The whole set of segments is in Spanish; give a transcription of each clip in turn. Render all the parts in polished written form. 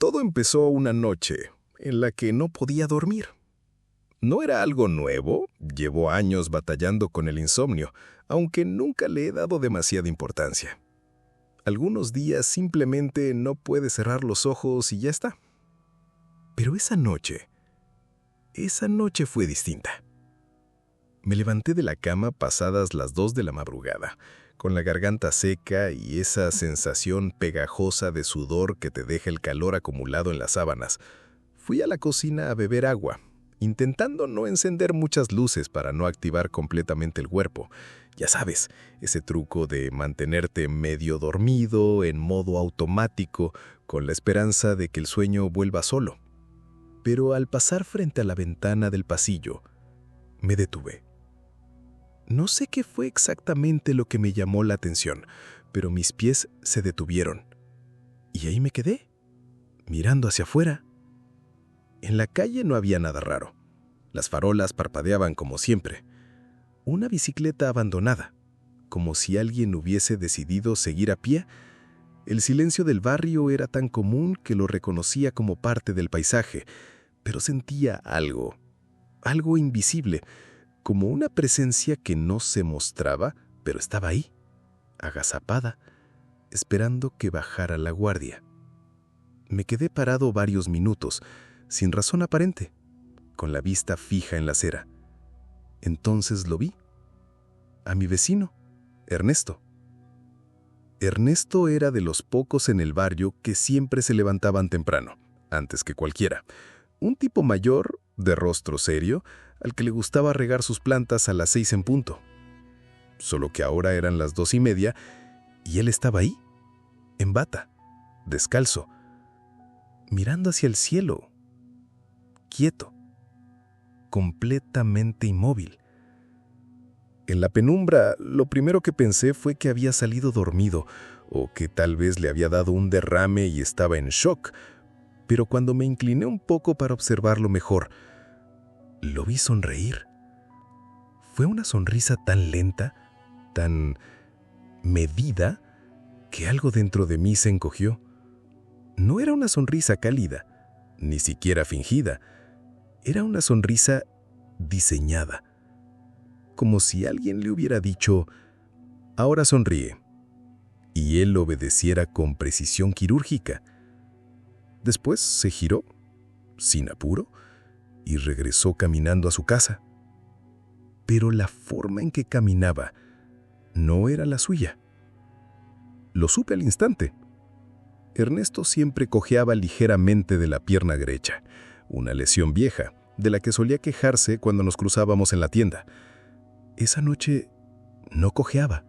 Todo empezó una noche en la que no podía dormir. No era algo nuevo, llevo años batallando con el insomnio, aunque nunca le he dado demasiada importancia. Algunos días simplemente no puedes cerrar los ojos y ya está. Pero esa noche fue distinta. Me levanté de la cama pasadas las 2 de la madrugada, con la garganta seca y esa sensación pegajosa de sudor que te deja el calor acumulado en las sábanas. Fui a la cocina a beber agua, intentando no encender muchas luces para no activar completamente el cuerpo. Ya sabes, ese truco de mantenerte medio dormido, en modo automático, con la esperanza de que el sueño vuelva solo. Pero al pasar frente a la ventana del pasillo, me detuve. No sé qué fue exactamente lo que me llamó la atención, pero mis pies se detuvieron. Y ahí me quedé, mirando hacia afuera. En la calle no había nada raro. Las farolas parpadeaban como siempre. Una bicicleta abandonada, como si alguien hubiese decidido seguir a pie. El silencio del barrio era tan común que lo reconocía como parte del paisaje, pero sentía algo invisible, como una presencia que no se mostraba, pero estaba ahí, agazapada, esperando que bajara la guardia. Me quedé parado varios minutos, sin razón aparente, con la vista fija en la acera. Entonces lo vi, a mi vecino, Ernesto. Ernesto era de los pocos en el barrio que siempre se levantaban temprano, antes que cualquiera. Un tipo mayor, de rostro serio, al que le gustaba regar sus plantas a las 6 en punto. Solo que ahora eran las 2:30 y él estaba ahí, en bata, descalzo, mirando hacia el cielo, quieto, completamente inmóvil. En la penumbra, lo primero que pensé fue que había salido dormido o que tal vez le había dado un derrame y estaba en shock, pero cuando me incliné un poco para observarlo mejor, lo vi sonreír. Fue una sonrisa tan lenta, tan medida, que algo dentro de mí se encogió. No era una sonrisa cálida, ni siquiera fingida. Era una sonrisa diseñada, como si alguien le hubiera dicho, ahora sonríe, y él obedeciera con precisión quirúrgica. Después se giró, sin apuro, y regresó caminando a su casa. Pero la forma en que caminaba no era la suya. Lo supe al instante. Ernesto siempre cojeaba ligeramente de la pierna derecha, una lesión vieja, de la que solía quejarse cuando nos cruzábamos en la tienda. Esa noche no cojeaba.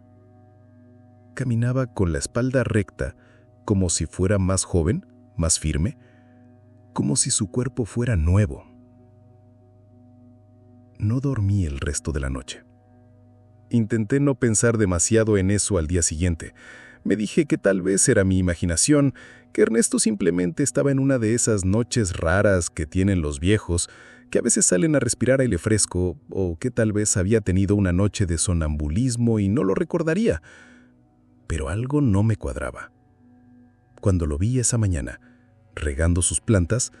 Caminaba con la espalda recta, como si fuera más joven, más firme, como si su cuerpo fuera nuevo. No dormí el resto de la noche. Intenté no pensar demasiado en eso al día siguiente. Me dije que tal vez era mi imaginación, que Ernesto simplemente estaba en una de esas noches raras que tienen los viejos, que a veces salen a respirar aire fresco, o que tal vez había tenido una noche de sonambulismo y no lo recordaría. Pero algo no me cuadraba. Cuando lo vi esa mañana, regando sus plantas,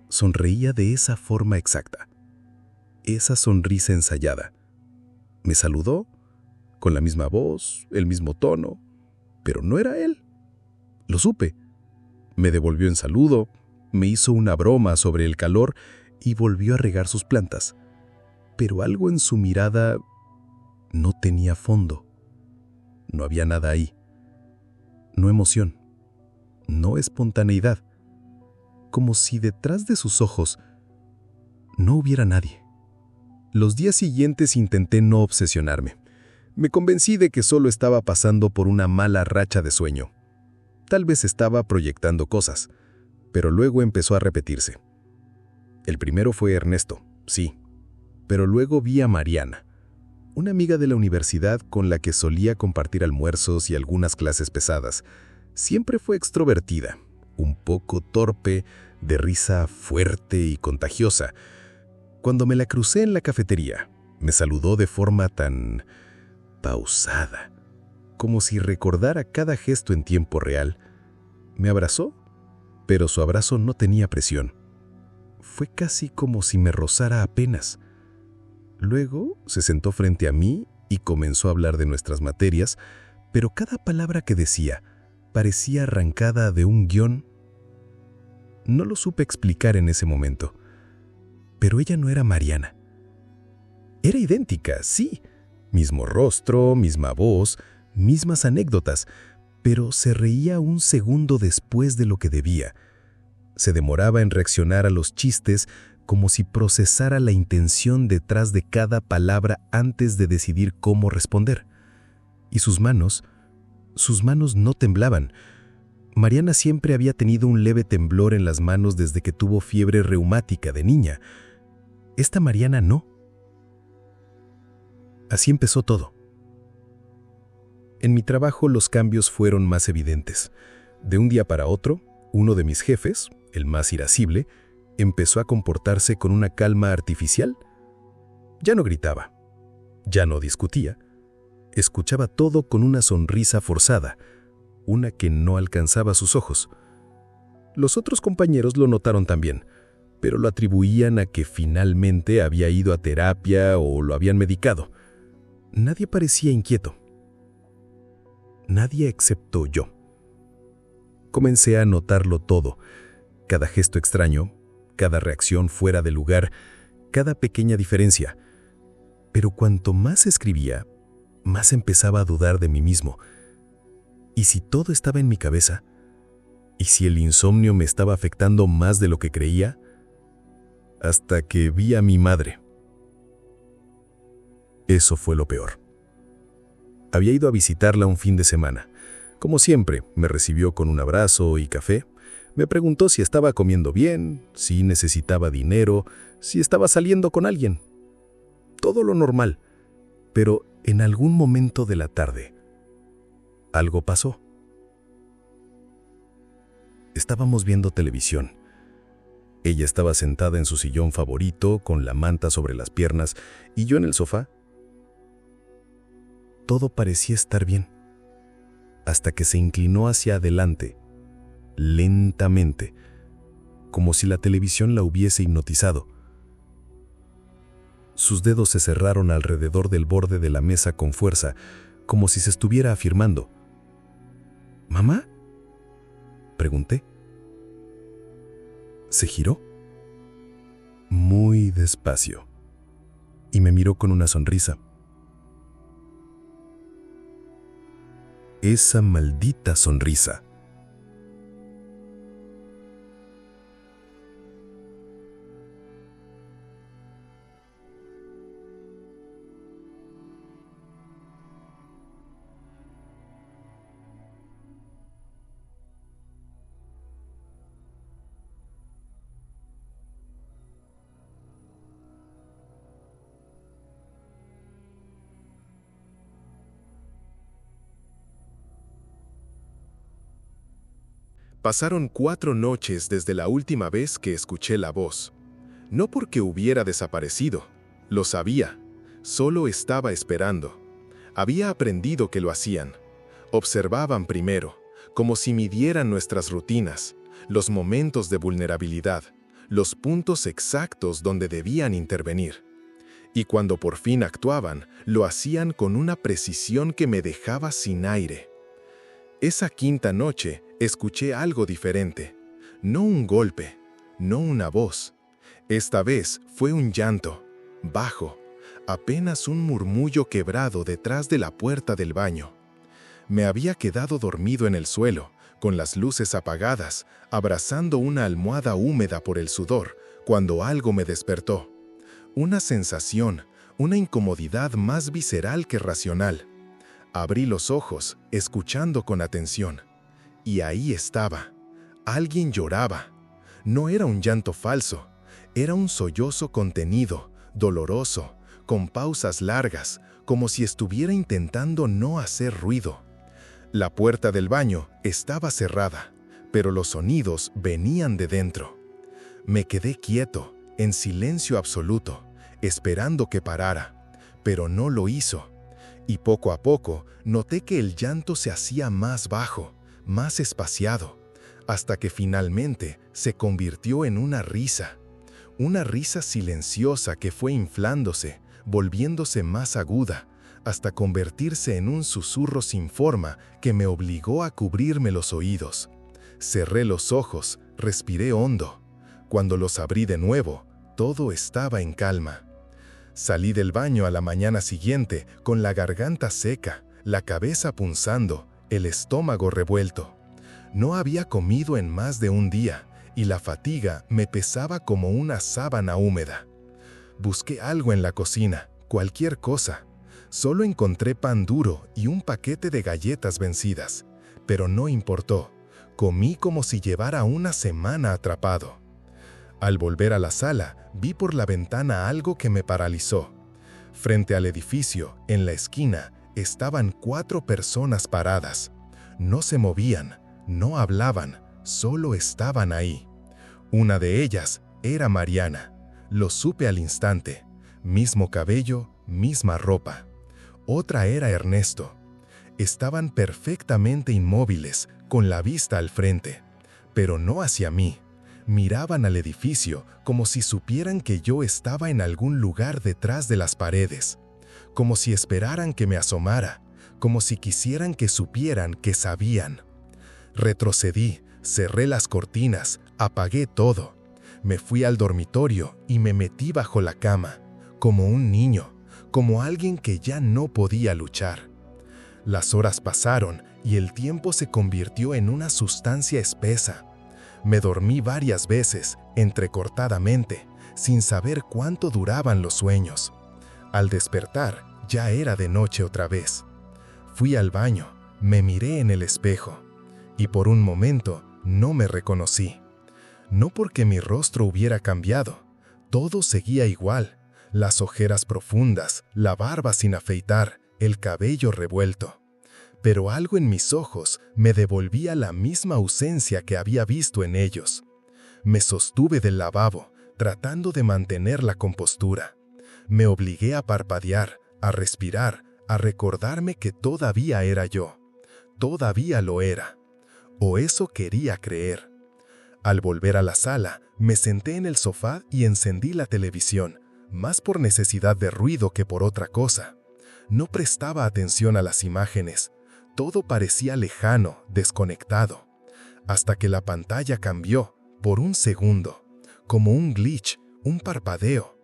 sonreía de esa forma exacta. Esa sonrisa ensayada. Me saludó, con la misma voz, el mismo tono, pero no era él. Lo supe. Me devolvió en saludo, me hizo una broma sobre el calor y volvió a regar sus plantas. Pero algo en su mirada no tenía fondo. No había nada ahí. No emoción, no espontaneidad. Como si detrás de sus ojos no hubiera nadie. Los días siguientes intenté no obsesionarme. Me convencí de que solo estaba pasando por una mala racha de sueño. Tal vez estaba proyectando cosas, pero luego empezó a repetirse. El primero fue Ernesto, sí, pero luego vi a Mariana, una amiga de la universidad con la que solía compartir almuerzos y algunas clases pesadas. Siempre fue extrovertida, un poco torpe, de risa fuerte y contagiosa. Cuando me la crucé en la cafetería, me saludó de forma tan pausada, como si recordara cada gesto en tiempo real. Me abrazó, pero su abrazo no tenía presión. Fue casi como si me rozara apenas. Luego se sentó frente a mí y comenzó a hablar de nuestras materias, pero cada palabra que decía parecía arrancada de un guión. No lo supe explicar en ese momento, pero ella no era Mariana. Era idéntica, sí, mismo rostro, misma voz, mismas anécdotas, pero se reía un segundo después de lo que debía. Se demoraba en reaccionar a los chistes como si procesara la intención detrás de cada palabra antes de decidir cómo responder. Y sus manos no temblaban. Mariana siempre había tenido un leve temblor en las manos desde que tuvo fiebre reumática de niña. Esta Mariana no. Así empezó todo. En mi trabajo los cambios fueron más evidentes. De un día para otro, uno de mis jefes, el más irascible, empezó a comportarse con una calma artificial. Ya no gritaba, ya no discutía. Escuchaba todo con una sonrisa forzada, una que no alcanzaba sus ojos. Los otros compañeros lo notaron también, pero lo atribuían a que finalmente había ido a terapia o lo habían medicado. Nadie parecía inquieto. Nadie excepto yo. Comencé a notarlo todo, cada gesto extraño, cada reacción fuera de lugar, cada pequeña diferencia. Pero cuanto más escribía, más empezaba a dudar de mí mismo. ¿Y si todo estaba en mi cabeza? ¿Y si el insomnio me estaba afectando más de lo que creía? Hasta que vi a mi madre. Eso fue lo peor. Había ido a visitarla un fin de semana. Como siempre, me recibió con un abrazo y café. Me preguntó si estaba comiendo bien, si necesitaba dinero, si estaba saliendo con alguien. Todo lo normal. Pero en algún momento de la tarde, algo pasó. Estábamos viendo televisión. Ella estaba sentada en su sillón favorito, con la manta sobre las piernas, y yo en el sofá. Todo parecía estar bien, hasta que se inclinó hacia adelante, lentamente, como si la televisión la hubiese hipnotizado. Sus dedos se cerraron alrededor del borde de la mesa con fuerza, como si se estuviera afirmando. ¿Mamá?, pregunté. Se giró, muy despacio, y me miró con una sonrisa. Esa maldita sonrisa. Pasaron 4 noches desde la última vez que escuché la voz. No porque hubiera desaparecido, lo sabía, solo estaba esperando. Había aprendido que lo hacían. Observaban primero, como si midieran nuestras rutinas, los momentos de vulnerabilidad, los puntos exactos donde debían intervenir. Y cuando por fin actuaban, lo hacían con una precisión que me dejaba sin aire. Esa quinta noche escuché algo diferente. No un golpe, no una voz. Esta vez fue un llanto, bajo, apenas un murmullo quebrado detrás de la puerta del baño. Me había quedado dormido en el suelo, con las luces apagadas, abrazando una almohada húmeda por el sudor, cuando algo me despertó. Una sensación, una incomodidad más visceral que racional. Abrí los ojos, escuchando con atención. Y ahí estaba. Alguien lloraba. No era un llanto falso. Era un sollozo contenido, doloroso, con pausas largas, como si estuviera intentando no hacer ruido. La puerta del baño estaba cerrada, pero los sonidos venían de dentro. Me quedé quieto, en silencio absoluto, esperando que parara, pero no lo hizo. Y poco a poco noté que el llanto se hacía más bajo, más espaciado. hasta que finalmente se convirtió en una risa silenciosa que fue inflándose, volviéndose más aguda, hasta convertirse en un susurro sin forma que me obligó a cubrirme los oídos. Cerré los ojos, respiré hondo. Cuando los abrí de nuevo, todo estaba en calma. Salí del baño a la mañana siguiente con la garganta seca, la cabeza punzando, el estómago revuelto. No había comido en más de un día y la fatiga me pesaba como una sábana húmeda. Busqué algo en la cocina, cualquier cosa. Solo encontré pan duro y un paquete de galletas vencidas, pero no importó. Comí como si llevara una semana atrapado. Al volver a la sala, vi por la ventana algo que me paralizó. Frente al edificio, en la esquina, estaban 4 personas paradas. No se movían, no hablaban, solo estaban ahí. Una de ellas era Mariana. Lo supe al instante. Mismo cabello, misma ropa. Otra era Ernesto. Estaban perfectamente inmóviles, con la vista al frente, pero no hacia mí. Miraban al edificio como si supieran que yo estaba en algún lugar detrás de las paredes, como si esperaran que me asomara, como si quisieran que supieran que sabían. Retrocedí, cerré las cortinas, apagué todo. Me fui al dormitorio y me metí bajo la cama, como un niño, como alguien que ya no podía luchar. Las horas pasaron y el tiempo se convirtió en una sustancia espesa. Me dormí varias veces, entrecortadamente, sin saber cuánto duraban los sueños. Al despertar, ya era de noche otra vez. Fui al baño, me miré en el espejo, y por un momento no me reconocí. No porque mi rostro hubiera cambiado, todo seguía igual, las ojeras profundas, la barba sin afeitar, el cabello revuelto. Pero algo en mis ojos me devolvía la misma ausencia que había visto en ellos. Me sostuve del lavabo, tratando de mantener la compostura. Me obligué a parpadear, a respirar, a recordarme que todavía era yo. Todavía lo era. O eso quería creer. Al volver a la sala, me senté en el sofá y encendí la televisión, más por necesidad de ruido que por otra cosa. No prestaba atención a las imágenes. Todo parecía lejano, desconectado, hasta que la pantalla cambió, por un segundo, como un glitch, un parpadeo,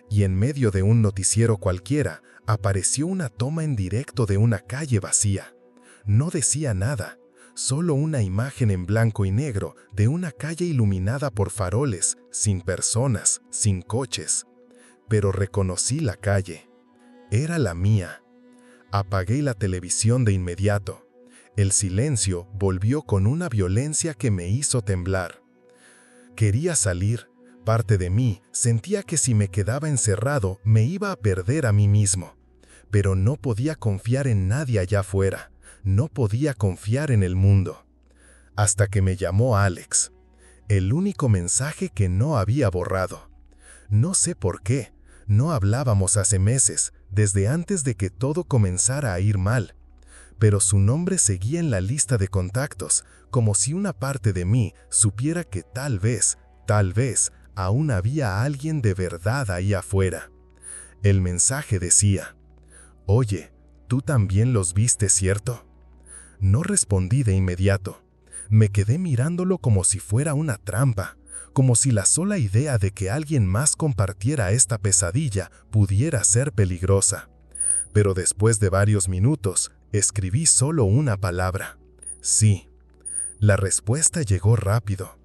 y en medio de un noticiero cualquiera apareció una toma en directo de una calle vacía. No decía nada, solo una imagen en blanco y negro de una calle iluminada por faroles, sin personas, sin coches. Pero reconocí la calle. Era la mía. Apagué la televisión de inmediato. El silencio volvió con una violencia que me hizo temblar. Quería salir. Parte de mí sentía que si me quedaba encerrado me iba a perder a mí mismo. Pero no podía confiar en nadie allá afuera. No podía confiar en el mundo. Hasta que me llamó Alex. El único mensaje que no había borrado. No sé por qué. No hablábamos hace meses, desde antes de que todo comenzara a ir mal. Pero su nombre seguía en la lista de contactos, como si una parte de mí supiera que tal vez, aún había alguien de verdad ahí afuera. El mensaje decía: «Oye, ¿tú también los viste, cierto?». No respondí de inmediato. Me quedé mirándolo como si fuera una trampa, como si la sola idea de que alguien más compartiera esta pesadilla pudiera ser peligrosa. Pero después de varios minutos, escribí solo una palabra: sí. La respuesta llegó rápido.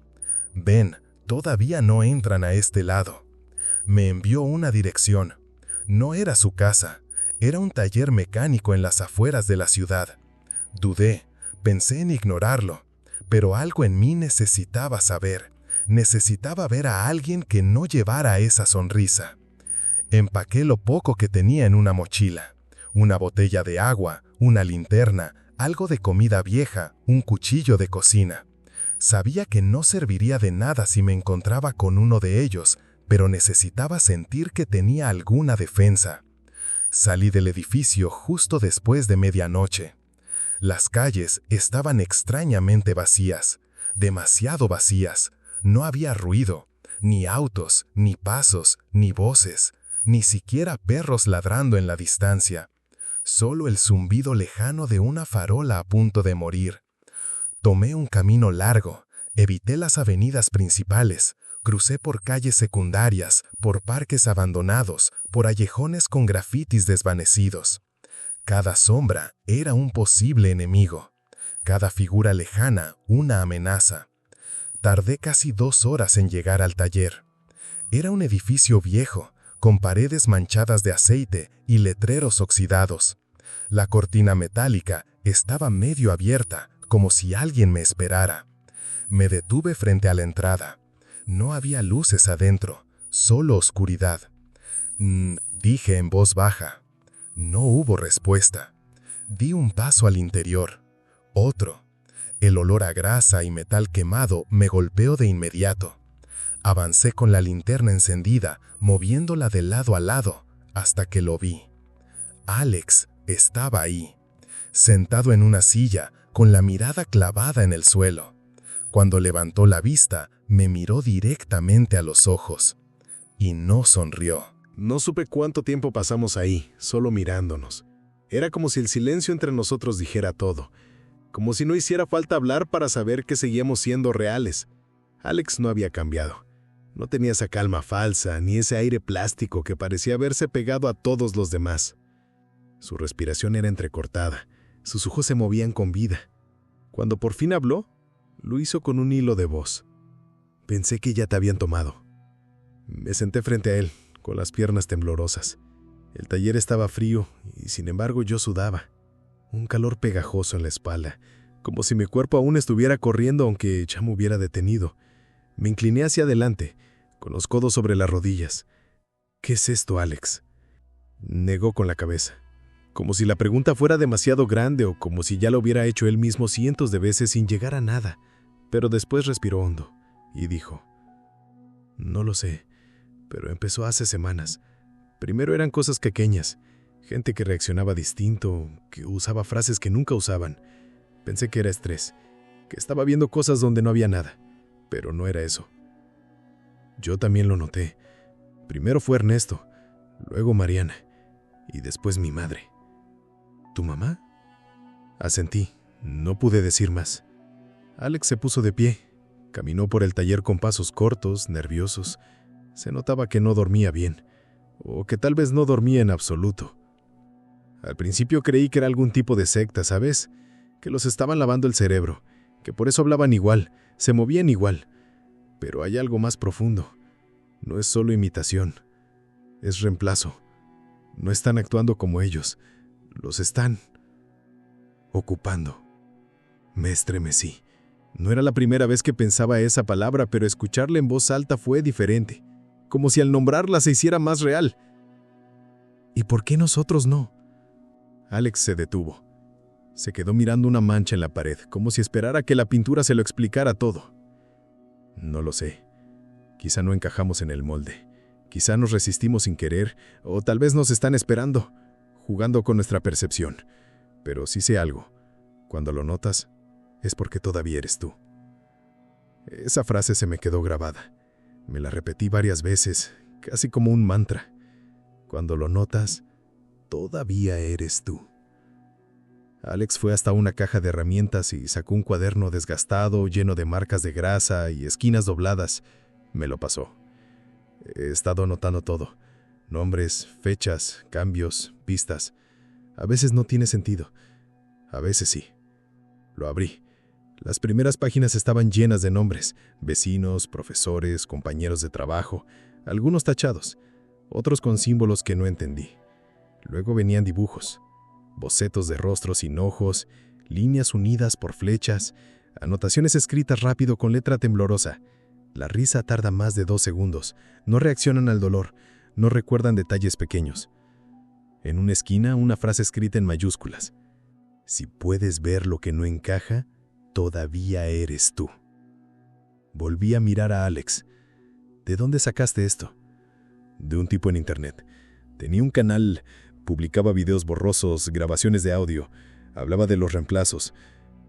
«Ven, todavía no entran a este lado». Me envió una dirección. No era su casa, era un taller mecánico en las afueras de la ciudad. Dudé, pensé en ignorarlo, pero algo en mí necesitaba saber. Necesitaba ver a alguien que no llevara esa sonrisa. Empaqué lo poco que tenía en una mochila. Una botella de agua, una linterna, algo de comida vieja, un cuchillo de cocina. Sabía que no serviría de nada si me encontraba con uno de ellos, pero necesitaba sentir que tenía alguna defensa. Salí del edificio justo después de medianoche. Las calles estaban extrañamente vacías. demasiado vacías. No había ruido, ni autos, ni pasos, ni voces, ni siquiera perros ladrando en la distancia. Solo el zumbido lejano de una farola a punto de morir. Tomé un camino largo, evité las avenidas principales, crucé por calles secundarias, por parques abandonados, por callejones con grafitis desvanecidos. Cada sombra era un posible enemigo, cada figura lejana una amenaza. Tardé casi 2 horas en llegar al taller. Era un edificio viejo, con paredes manchadas de aceite y letreros oxidados. La cortina metálica estaba medio abierta, como si alguien me esperara. Me detuve frente a la entrada. No había luces adentro, solo oscuridad. Dije en voz baja. No hubo respuesta. Di un paso al interior. Otro. El olor a grasa y metal quemado me golpeó de inmediato. Avancé con la linterna encendida, moviéndola de lado a lado, hasta que lo vi. Alex estaba ahí, sentado en una silla, con la mirada clavada en el suelo. Cuando levantó la vista, me miró directamente a los ojos. Y no sonrió. No supe cuánto tiempo pasamos ahí, solo mirándonos. Era como si el silencio entre nosotros dijera todo. Como si no hiciera falta hablar para saber que seguíamos siendo reales. Alex no había cambiado. No tenía esa calma falsa, ni ese aire plástico que parecía haberse pegado a todos los demás. Su respiración era entrecortada. Sus ojos se movían con vida. Cuando por fin habló, lo hizo con un hilo de voz. Pensé que ya te habían tomado. Me senté frente a él, con las piernas temblorosas. El taller estaba frío y sin embargo yo sudaba. Un calor pegajoso en la espalda, como si mi cuerpo aún estuviera corriendo aunque ya me hubiera detenido. Me incliné hacia adelante, con los codos sobre las rodillas. ¿Qué es esto, Alex? Negó con la cabeza, como si la pregunta fuera demasiado grande o como si ya lo hubiera hecho él mismo cientos de veces sin llegar a nada. Pero después respiró hondo y dijo: No lo sé, pero empezó hace semanas. Primero eran cosas pequeñas, gente que reaccionaba distinto, que usaba frases que nunca usaban. Pensé que era estrés, que estaba viendo cosas donde no había nada, pero no era eso. Yo también lo noté. Primero fue Ernesto, luego Mariana, y después mi madre. ¿Tu mamá? Asentí, no pude decir más. Alex se puso de pie, caminó por el taller con pasos cortos, nerviosos. Se notaba que no dormía bien, o que tal vez no dormía en absoluto. Al principio creí que era algún tipo de secta, ¿sabes? Que los estaban lavando el cerebro, que por eso hablaban igual, se movían igual. Pero hay algo más profundo. No es solo imitación, es reemplazo. No están actuando como ellos, los están ocupando. Me estremecí. No era la primera vez que pensaba esa palabra, pero escucharla en voz alta fue diferente, como si al nombrarla se hiciera más real. ¿Y por qué nosotros no? Alex se detuvo. Se quedó mirando una mancha en la pared, como si esperara que la pintura se lo explicara todo. No lo sé. Quizá no encajamos en el molde. Quizá nos resistimos sin querer, o tal vez nos están esperando, jugando con nuestra percepción. Pero sí sé algo. Cuando lo notas, es porque todavía eres tú. Esa frase se me quedó grabada. Me la repetí varias veces, casi como un mantra. Cuando lo notas, todavía eres tú. Alex fue hasta una caja de herramientas y sacó un cuaderno desgastado, lleno de marcas de grasa y esquinas dobladas. Me lo pasó. He estado anotando todo. Nombres, fechas, cambios, pistas. A veces no tiene sentido. A veces sí. Lo abrí. Las primeras páginas estaban llenas de nombres. Vecinos, profesores, compañeros de trabajo. Algunos tachados. Otros con símbolos que no entendí. Luego venían dibujos. Bocetos de rostros sin ojos, líneas unidas por flechas, anotaciones escritas rápido con letra temblorosa. La risa tarda más de 2 segundos. No reaccionan al dolor, no recuerdan detalles pequeños. En una esquina, una frase escrita en mayúsculas. Si puedes ver lo que no encaja, todavía eres tú. Volví a mirar a Alex. ¿De dónde sacaste esto? De un tipo en internet. Tenía un canal. Publicaba videos borrosos, grabaciones de audio. Hablaba de los reemplazos.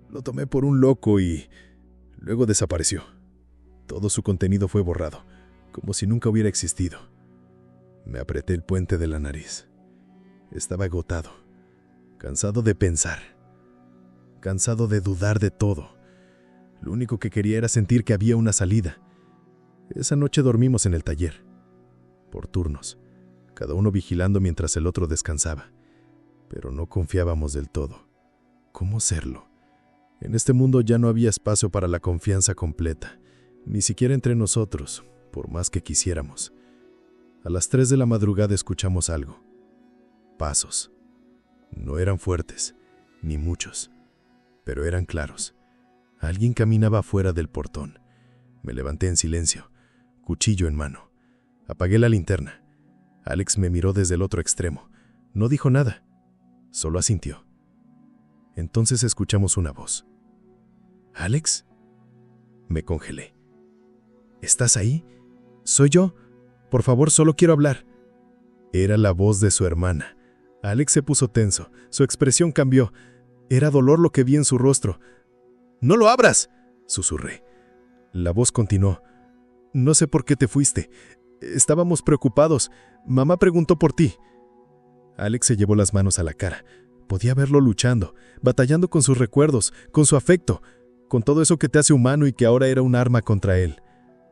Lo tomé por un loco y Luego desapareció. Todo su contenido fue borrado, como si nunca hubiera existido. Me apreté el puente de la nariz. Estaba agotado, cansado de pensar, cansado de dudar de todo. Lo único que quería era sentir que había una salida. Esa noche dormimos en el taller, por turnos, cada uno vigilando mientras el otro descansaba. Pero no confiábamos del todo. ¿Cómo serlo? En este mundo ya no había espacio para la confianza completa, ni siquiera entre nosotros, por más que quisiéramos. A las 3 de la madrugada escuchamos algo. Pasos. No eran fuertes, ni muchos, pero eran claros. Alguien caminaba afuera del portón. Me levanté en silencio, cuchillo en mano. Apagué la linterna. Alex me miró desde el otro extremo. No dijo nada, solo asintió. Entonces escuchamos una voz. ¿Alex? Me congelé. ¿Estás ahí? ¿Soy yo? Por favor, solo quiero hablar. Era la voz de su hermana. Alex se puso tenso. Su expresión cambió. Era dolor lo que vi en su rostro. ¡No lo abras!, susurré. La voz continuó. No sé por qué te fuiste. Estábamos preocupados. Mamá preguntó por ti. Alex se llevó las manos a la cara. Podía verlo luchando, batallando con sus recuerdos, con su afecto, con todo eso que te hace humano y que ahora era un arma contra él.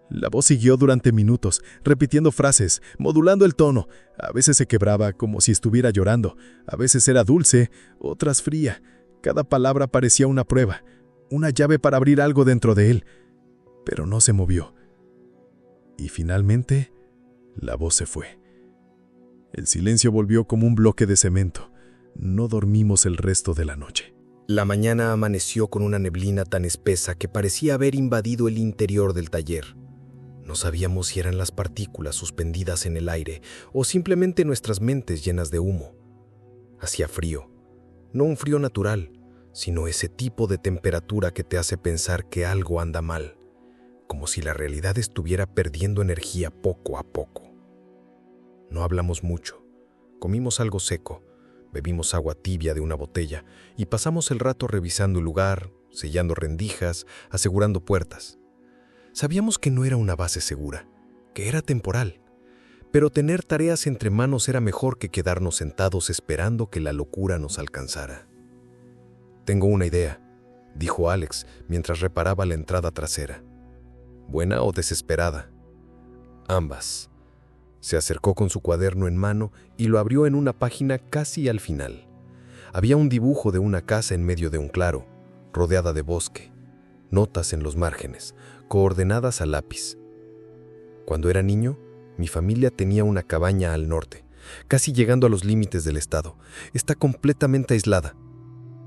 La voz siguió durante minutos, repitiendo frases, modulando el tono. A veces se quebraba como si estuviera llorando, a veces era dulce, otras fría. Cada palabra parecía una prueba, una llave para abrir algo dentro de él. Pero no se movió. Y finalmente, la voz se fue. El silencio volvió como un bloque de cemento. No dormimos el resto de la noche. La mañana amaneció con una neblina tan espesa que parecía haber invadido el interior del taller. No sabíamos si eran las partículas suspendidas en el aire o simplemente nuestras mentes llenas de humo. Hacía frío, no un frío natural, sino ese tipo de temperatura que te hace pensar que algo anda mal, como si la realidad estuviera perdiendo energía poco a poco. No hablamos mucho, comimos algo seco, bebimos agua tibia de una botella y pasamos el rato revisando el lugar, sellando rendijas, asegurando puertas. Sabíamos que no era una base segura, que era temporal, pero tener tareas entre manos era mejor que quedarnos sentados esperando que la locura nos alcanzara. «Tengo una idea», dijo Alex mientras reparaba la entrada trasera. «¿Buena o desesperada?» «Ambas». Se acercó con su cuaderno en mano y lo abrió en una página casi al final. Había un dibujo de una casa en medio de un claro, rodeada de bosque, notas en los márgenes, coordenadas a lápiz. Cuando era niño, mi familia tenía una cabaña al norte, casi llegando a los límites del estado. Está completamente aislada.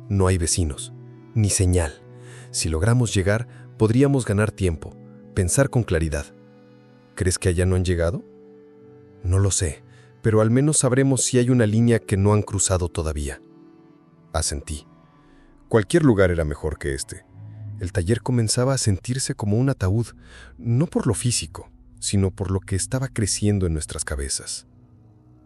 No hay vecinos, ni señal. Si logramos llegar, podríamos ganar tiempo, pensar con claridad. ¿Crees que allá no han llegado? No lo sé, pero al menos sabremos si hay una línea que no han cruzado todavía. Asentí. Cualquier lugar era mejor que este. El taller comenzaba a sentirse como un ataúd, no por lo físico, sino por lo que estaba creciendo en nuestras cabezas.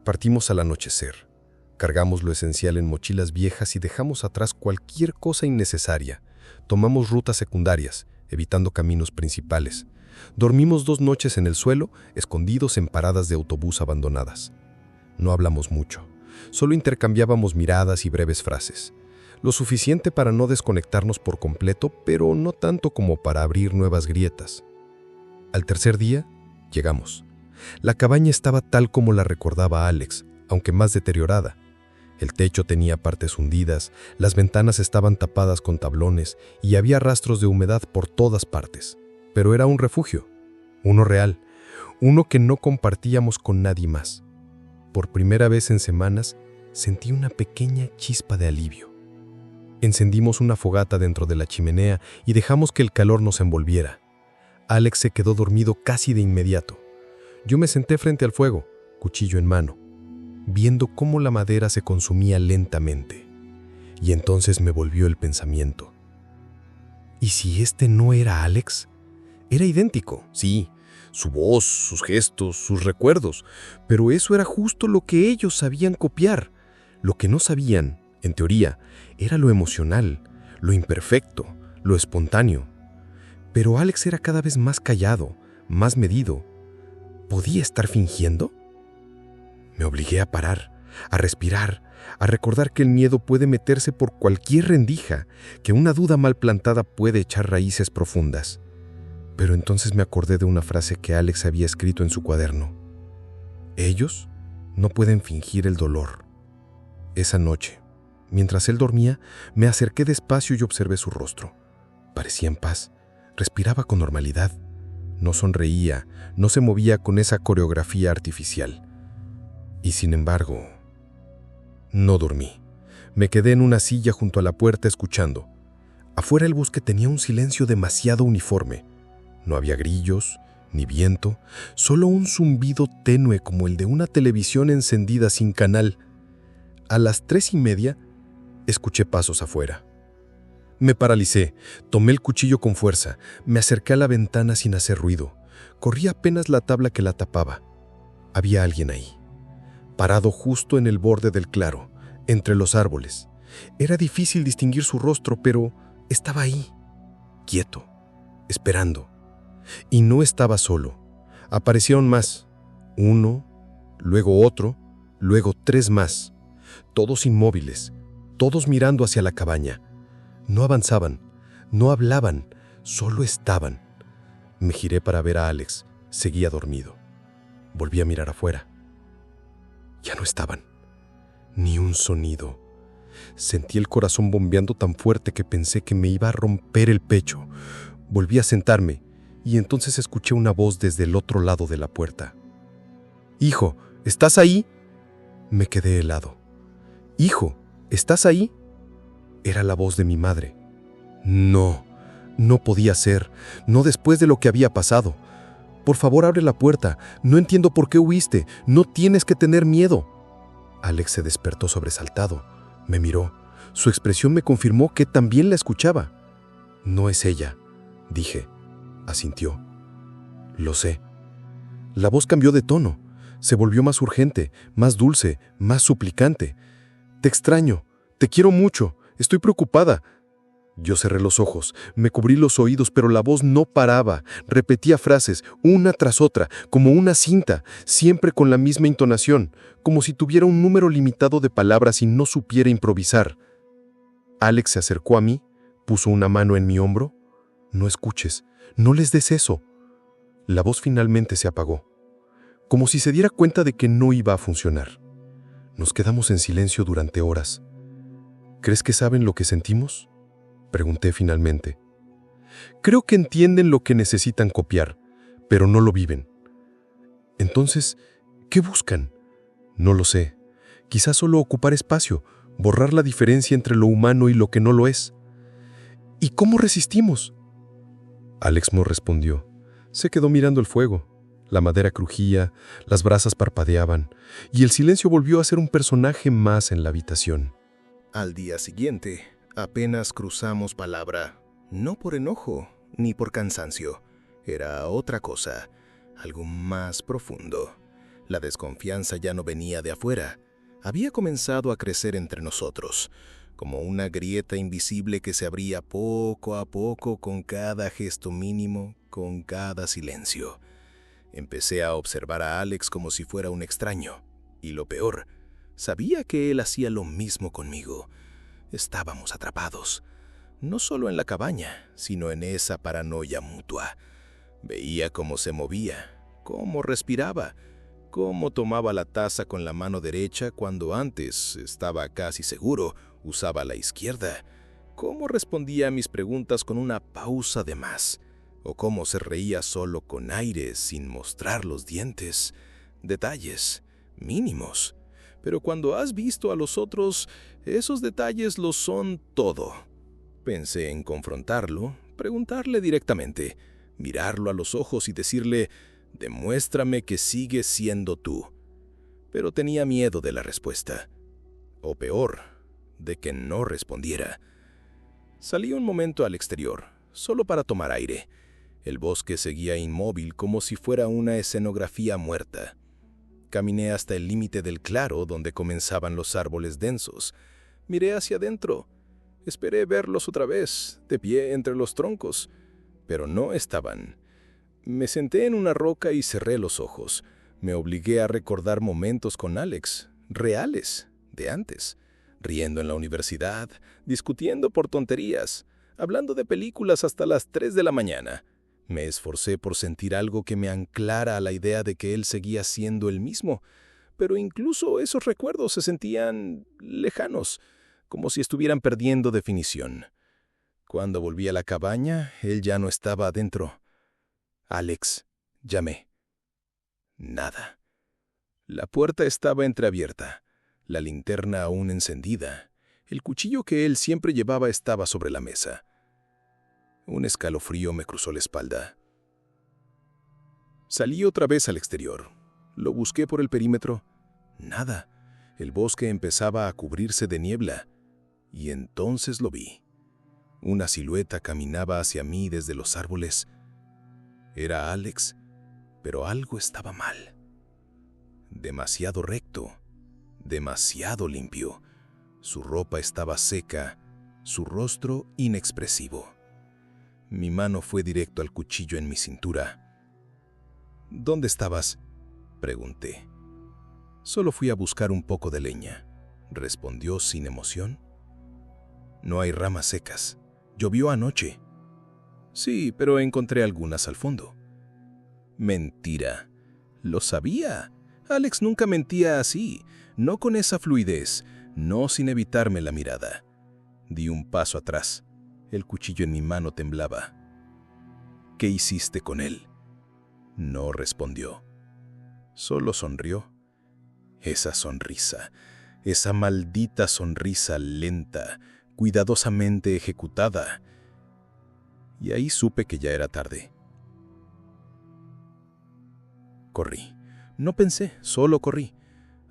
Partimos al anochecer. Cargamos lo esencial en mochilas viejas y dejamos atrás cualquier cosa innecesaria. Tomamos rutas secundarias, evitando caminos principales. Dormimos 2 noches en el suelo, escondidos en paradas de autobús abandonadas. No hablamos mucho, solo intercambiábamos miradas y breves frases. Lo suficiente para no desconectarnos por completo, pero no tanto como para abrir nuevas grietas. Al tercer día, llegamos. La cabaña estaba tal como la recordaba Alex, aunque más deteriorada. El techo tenía partes hundidas, las ventanas estaban tapadas con tablones y había rastros de humedad por todas partes. Pero era un refugio, uno real, uno que no compartíamos con nadie más. Por primera vez en semanas, sentí una pequeña chispa de alivio. Encendimos una fogata dentro de la chimenea y dejamos que el calor nos envolviera. Alex se quedó dormido casi de inmediato. Yo me senté frente al fuego, cuchillo en mano, viendo cómo la madera se consumía lentamente. Y entonces me volvió el pensamiento. ¿Y si este no era Alex? Era idéntico, sí, su voz, sus gestos, sus recuerdos, pero eso era justo lo que ellos sabían copiar. Lo que no sabían, en teoría, era lo emocional, lo imperfecto, lo espontáneo. Pero Alex era cada vez más callado, más medido. ¿Podía estar fingiendo? Me obligué a parar, a respirar, a recordar que el miedo puede meterse por cualquier rendija, que una duda mal plantada puede echar raíces profundas. Pero entonces me acordé de una frase que Alex había escrito en su cuaderno. Ellos no pueden fingir el dolor. Esa noche, mientras él dormía, me acerqué despacio y observé su rostro. Parecía en paz, respiraba con normalidad. No sonreía, no se movía con esa coreografía artificial. Y sin embargo, no dormí. Me quedé en una silla junto a la puerta escuchando. Afuera el bosque tenía un silencio demasiado uniforme. No había grillos, ni viento, solo un zumbido tenue como el de una televisión encendida sin canal. A las 3:30 escuché pasos afuera. Me paralicé, tomé el cuchillo con fuerza, me acerqué a la ventana sin hacer ruido. Corrí apenas la tabla que la tapaba. Había alguien ahí, parado justo en el borde del claro, entre los árboles. Era difícil distinguir su rostro, pero estaba ahí, quieto, esperando. Y no estaba solo. Aparecieron más. Uno, luego otro, luego 3 más. Todos inmóviles, todos mirando hacia la cabaña. No avanzaban, no hablaban, solo estaban. Me giré para ver a Alex. Seguía dormido. Volví a mirar afuera. Ya no estaban. Ni un sonido. Sentí el corazón bombeando tan fuerte que pensé que me iba a romper el pecho. Volví a sentarme y entonces escuché una voz desde el otro lado de la puerta. «Hijo, ¿estás ahí?» Me quedé helado. «Hijo, ¿estás ahí?» Era la voz de mi madre. No, no podía ser, no después de lo que había pasado. «Por favor, abre la puerta. No entiendo por qué huiste. No tienes que tener miedo». Alex se despertó sobresaltado. Me miró. Su expresión me confirmó que también la escuchaba. «No es ella», dije. Asintió. «Lo sé». La voz cambió de tono. Se volvió más urgente, más dulce, más suplicante. «Te extraño. Te quiero mucho. Estoy preocupada». Yo cerré los ojos, me cubrí los oídos, pero la voz no paraba. Repetía frases, una tras otra, como una cinta, siempre con la misma entonación, como si tuviera un número limitado de palabras y no supiera improvisar. Alex se acercó a mí, puso una mano en mi hombro. «No escuches, no les des eso». La voz finalmente se apagó, como si se diera cuenta de que no iba a funcionar. Nos quedamos en silencio durante horas. «¿Crees que saben lo que sentimos?», pregunté finalmente. «Creo que entienden lo que necesitan copiar, pero no lo viven». «Entonces, ¿qué buscan?». «No lo sé. Quizás solo ocupar espacio, borrar la diferencia entre lo humano y lo que no lo es». «¿Y cómo resistimos?». Alex no respondió. Se quedó mirando el fuego. La madera crujía, las brasas parpadeaban, y el silencio volvió a ser un personaje más en la habitación. Al día siguiente, apenas cruzamos palabra, no por enojo ni por cansancio. Era otra cosa, algo más profundo. La desconfianza ya no venía de afuera. Había comenzado a crecer entre nosotros, como una grieta invisible que se abría poco a poco con cada gesto mínimo, con cada silencio. Empecé a observar a Alex como si fuera un extraño. Y lo peor, sabía que él hacía lo mismo conmigo. Estábamos atrapados, no solo en la cabaña, sino en esa paranoia mutua. Veía cómo se movía, cómo respiraba, cómo tomaba la taza con la mano derecha cuando antes, estaba casi seguro, usaba la izquierda, cómo respondía a mis preguntas con una pausa de más, o cómo se reía solo con aire sin mostrar los dientes. Detalles mínimos. Pero cuando has visto a los otros, esos detalles lo son todo. Pensé en confrontarlo, preguntarle directamente, mirarlo a los ojos y decirle: «Demuéstrame que sigues siendo tú». Pero tenía miedo de la respuesta. O peor, de que no respondiera. Salí un momento al exterior, solo para tomar aire. El bosque seguía inmóvil como si fuera una escenografía muerta. Caminé hasta el límite del claro donde comenzaban los árboles densos. Miré hacia adentro. Esperé verlos otra vez, de pie entre los troncos. pero no estaban. Me senté en una roca y cerré los ojos. Me obligué a recordar momentos con Alex, reales, de antes, riendo en la universidad, discutiendo por tonterías, hablando de películas hasta las 3 de la mañana. Me esforcé por sentir algo que me anclara a la idea de que él seguía siendo el mismo, pero incluso esos recuerdos se sentían lejanos, como si estuvieran perdiendo definición. Cuando volví a la cabaña, él ya no estaba adentro. Alex, llamé. Nada. La puerta estaba entreabierta, la linterna aún encendida. El cuchillo que él siempre llevaba estaba sobre la mesa. Un escalofrío me cruzó la espalda. Salí otra vez al exterior. Lo busqué por el perímetro. Nada. El bosque empezaba a cubrirse de niebla. Y entonces lo vi. Una silueta caminaba hacia mí desde los árboles. Era Alex, pero algo estaba mal. Demasiado recto, demasiado limpio. Su ropa estaba seca, su rostro inexpresivo. Mi mano fue directo al cuchillo en mi cintura. ¿Dónde estabas?, pregunté. Solo fui a buscar un poco de leña, respondió sin emoción. No hay ramas secas. Llovió anoche. Sí, pero encontré algunas al fondo. Mentira. Lo sabía. Alex nunca mentía así, no con esa fluidez, no sin evitarme la mirada. Di un paso atrás. El cuchillo en mi mano temblaba. ¿Qué hiciste con él? No respondió. Solo sonrió. Esa sonrisa, esa maldita sonrisa lenta, cuidadosamente ejecutada. Y ahí supe que ya era tarde. Corrí. No pensé, solo corrí.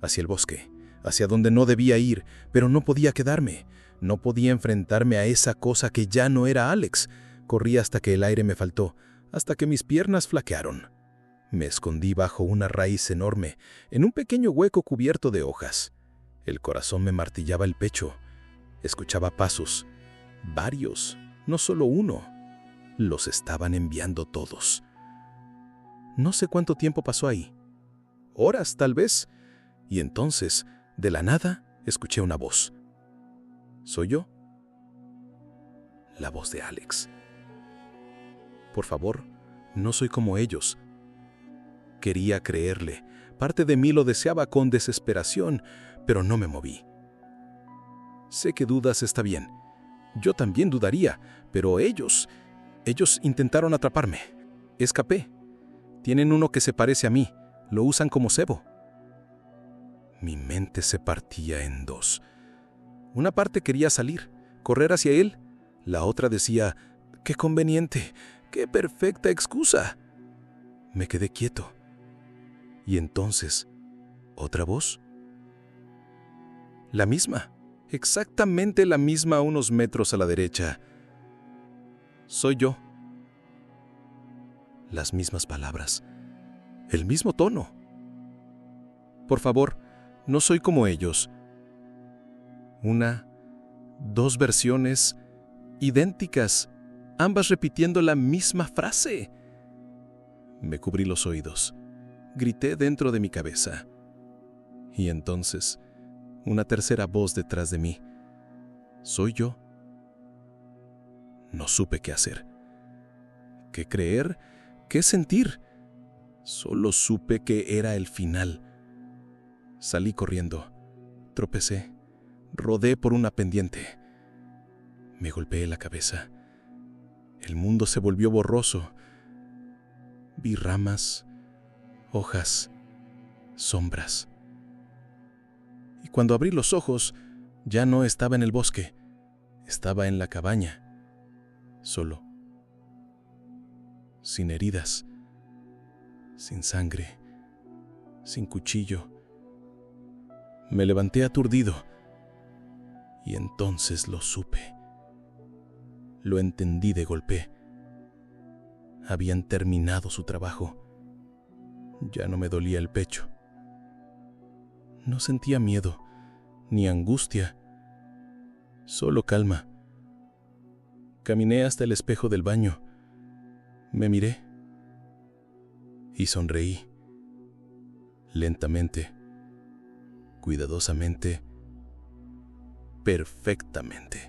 Hacia el bosque, hacia donde no debía ir, pero no podía quedarme. No podía enfrentarme a esa cosa que ya no era Alex. Corrí hasta que el aire me faltó, hasta que mis piernas flaquearon. Me escondí bajo una raíz enorme, en un pequeño hueco cubierto de hojas. El corazón me martillaba el pecho. Escuchaba pasos. Varios, no solo uno. Los estaban enviando todos. No sé cuánto tiempo pasó ahí. Horas, tal vez. Y entonces, de la nada, escuché una voz. ¿Soy yo? La voz de Alex. Por favor, no soy como ellos. Quería creerle. Parte de mí lo deseaba con desesperación, pero no me moví. Sé que dudas está bien. Yo también dudaría, pero ellos intentaron atraparme. Escapé. Tienen uno que se parece a mí. Lo usan como cebo. Mi mente se partía en dos. Una parte quería salir, correr hacia él. La otra decía, ¡qué conveniente! ¡Qué perfecta excusa! Me quedé quieto. Y entonces, ¿otra voz? La misma, exactamente la misma a unos metros a la derecha. Soy yo. Las mismas palabras, el mismo tono. Por favor, no soy como ellos. Dos versiones idénticas, ambas repitiendo la misma frase. Me cubrí los oídos. Grité dentro de mi cabeza. Y entonces, una tercera voz detrás de mí. ¿Soy yo? No supe qué hacer. ¿Qué creer? ¿Qué sentir? Solo supe que era el final. Salí corriendo. Tropecé. Rodé por una pendiente. Me golpeé la cabeza. El mundo se volvió borroso. Vi ramas, hojas, sombras. Y cuando abrí los ojos, ya no estaba en el bosque. Estaba en la cabaña. Solo. Sin heridas. Sin sangre. Sin cuchillo. Me levanté aturdido. Y entonces lo supe. Lo entendí de golpe. Habían terminado su trabajo. Ya no me dolía el pecho. No sentía miedo, ni angustia, solo calma. Caminé hasta el espejo del baño. Me miré y sonreí, lentamente, cuidadosamente, perfectamente.